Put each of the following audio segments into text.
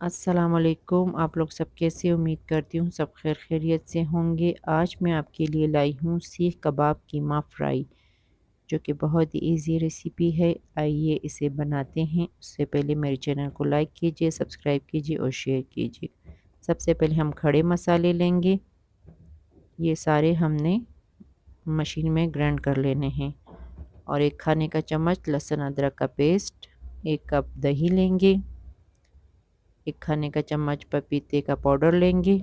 अस्सलामुअलैकुम। आप लोग सब कैसे? उम्मीद करती हूँ सब खैर खैरियत से होंगे। आज मैं आपके लिए लाई हूँ सीख कबाब कीमा फ्राई, जो कि बहुत ही इजी रेसिपी है। आइए इसे बनाते हैं। उससे पहले मेरे चैनल को लाइक कीजिए, सब्सक्राइब कीजिए और शेयर कीजिए। सबसे पहले हम खड़े मसाले लेंगे। ये सारे हमने मशीन में ग्राइंड कर लेने हैं। और एक खाने का चम्मच लहसुन अदरक का पेस्ट, 1 कप दही लेंगे, 1 खाने का चम्मच पपीते का पाउडर लेंगे,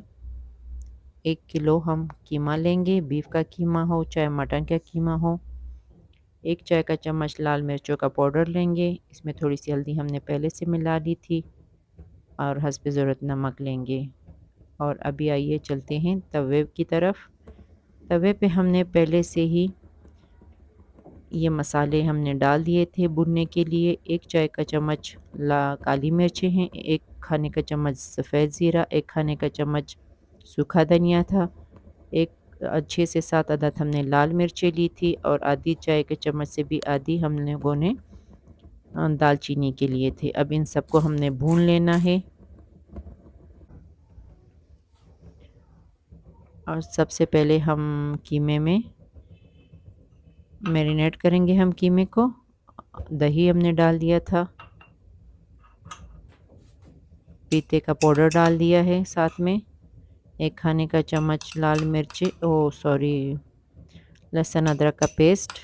1 किलो हम कीमा लेंगे, बीफ का कीमा हो चाहे मटन का कीमा हो। 1 चाय का चम्मच लाल मिर्चों का पाउडर लेंगे। इसमें थोड़ी सी हल्दी हमने पहले से मिला ली थी। और हस्ब ज़रूरत नमक लेंगे। और अभी आइए चलते हैं तवे की तरफ। तवे पे हमने पहले से ही ये मसाले हमने डाल दिए थे भुनने के लिए। 1 चाय का चम्मच काली मिर्चें हैं, 1 खाने का चम्मच सफ़ेद ज़ीरा, 1 खाने का चम्मच सूखा धनिया था, एक 6 से 7 अदद हमने लाल मिर्चें ली थी और आधी चाय के चम्मच से भी आधी हम लोगों ने दालचीनी के लिए थे। अब इन सबको हमने भून लेना है। और सबसे पहले हम कीमे में मैरिनेट करेंगे। हम कीमे को दही हमने डाल दिया था, पीते का पाउडर डाल दिया है साथ में, 1 खाने का चम्मच लाल मिर्ची सॉरी लहसुन अदरक का पेस्ट।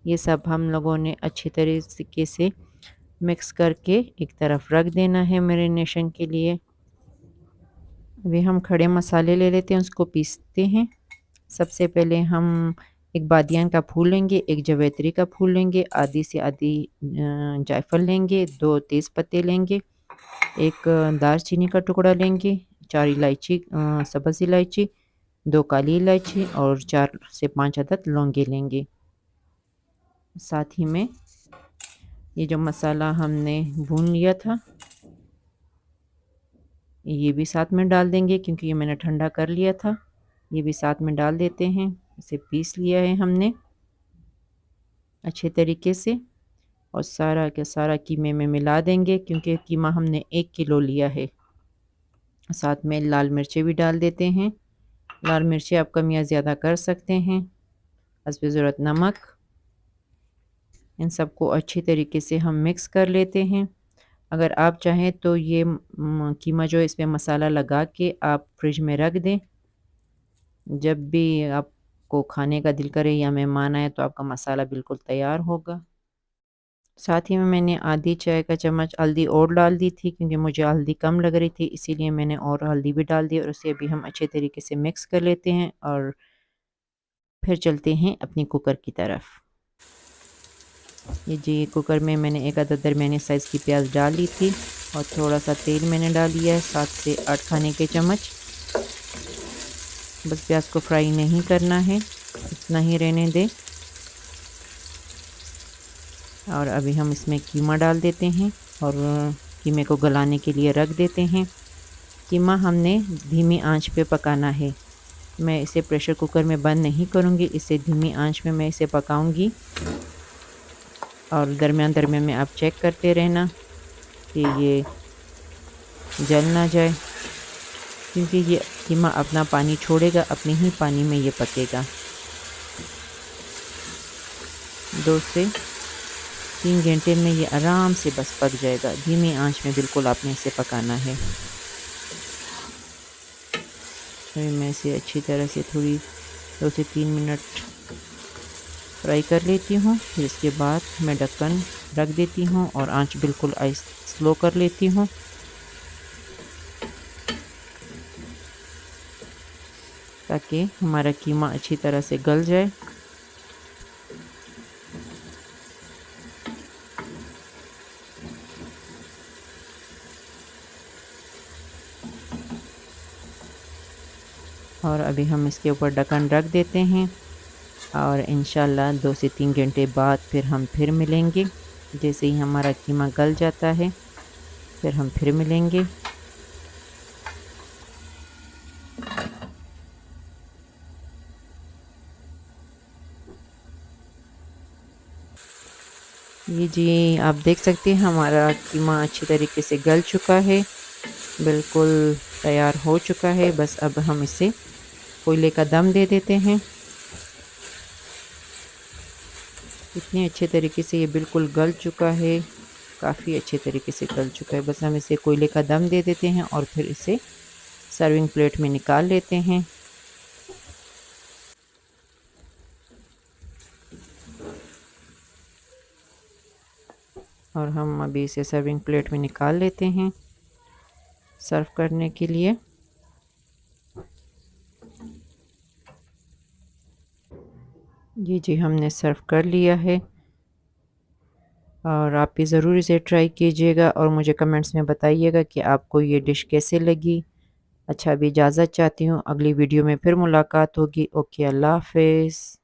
ये सब हम लोगों ने अच्छी तरीके से मिक्स करके एक तरफ रख देना है मैरिनेशन के लिए। अभी हम खड़े मसाले ले लेते हैं, उसको पीसते हैं। सबसे पहले हम एक बादियान का फूल लेंगे, एक जवैत्री का फूल लेंगे, आधी से आधी जायफल लेंगे, 2 तेज़ पत्ते लेंगे, एक दालचीनी का टुकड़ा लेंगे, 4 इलायची सब्ज़ इलायची, 2 काली इलायची और 4 से 5 अदद लौंगे लेंगे। साथ ही में ये जो मसाला हमने भून लिया था ये भी साथ में डाल देंगे, क्योंकि ये मैंने ठंडा कर लिया था। ये भी साथ में डाल देते हैं। इसे पीस लिया है हमने अच्छे तरीके से और सारा के सारा कीमे में मिला देंगे, क्योंकि कीमा हमने 1 किलो लिया है। साथ में लाल मिर्चें भी डाल देते हैं। लाल मिर्चें आप कम या ज़्यादा कर सकते हैं। हस्ब ज़रूरत नमक। इन सबको अच्छी तरीके से हम मिक्स कर लेते हैं। अगर आप चाहें तो ये कीमा जो इसमें मसाला लगा के आप फ्रिज में रख दें। जब भी आपको खाने का दिल करे या मेहमान आए तो आपका मसाला बिल्कुल तैयार होगा। साथ ही में मैंने आधी चाय का चम्मच हल्दी और डाल दी थी, क्योंकि मुझे हल्दी कम लग रही थी, इसीलिए मैंने और हल्दी भी डाल दी। और उसे अभी हम अच्छे तरीके से मिक्स कर लेते हैं और फिर चलते हैं अपनी कुकर की तरफ। ये जी कुकर में मैंने एक अदद दरमियाने साइज़ की प्याज डाल ली थी और थोड़ा सा तेल मैंने डाल दिया है, 7 से 8 खाने के चम्मच। बस प्याज को फ्राई नहीं करना है, इतना ही रहने दें। और अभी हम इसमें कीमा डाल देते हैं और कीमे को गलाने के लिए रख देते हैं। कीमा हमने धीमी आंच पे पकाना है। मैं इसे प्रेशर कुकर में बंद नहीं करूँगी, इसे धीमी आंच में मैं इसे पकाऊँगी। और दरमियान दरमियान में आप चेक करते रहना कि ये जल ना जाए, क्योंकि ये कीमा अपना पानी छोड़ेगा, अपने ही पानी में ये पकेगा। 2 से 3 घंटे में ये आराम से बस पक जाएगा। धीमी आंच में बिल्कुल आपने इसे पकाना है। फिर मैं इसे अच्छी तरह से थोड़ी 2 से 3 मिनट फ्राई कर लेती हूँ। फिर इसके बाद मैं ढक्कन रख देती हूँ और आंच बिल्कुल स्लो कर लेती हूँ, ताकि हमारा कीमा अच्छी तरह से गल जाए। और अभी हम इसके ऊपर ढक्कन रख देते हैं और इंशाल्लाह 2 से 3 घंटे बाद फिर हम फिर मिलेंगे। जैसे ही हमारा कीमा गल जाता है फिर हम फिर मिलेंगे। ये जी आप देख सकते हैं हमारा कीमा अच्छी तरीके से गल चुका है, बिल्कुल तैयार हो चुका है। बस अब हम इसे कोयले का दम दे देते हैं। इतने अच्छे तरीके से ये बिल्कुल गल चुका है, काफ़ी अच्छे तरीके से गल चुका है। बस हम इसे कोयले का दम दे देते हैं और फिर इसे सर्विंग प्लेट में निकाल लेते हैं। और हम अभी इसे सर्विंग प्लेट में निकाल लेते हैं सर्व करने के लिए। जी हमने सर्व कर लिया है और आप भी ज़रूर इसे ट्राई कीजिएगा और मुझे कमेंट्स में बताइएगा कि आपको ये डिश कैसे लगी। अच्छा अभी इजाज़त चाहती हूँ, अगली वीडियो में फिर मुलाकात होगी। ओके, अल्लाह हाफ़िज़।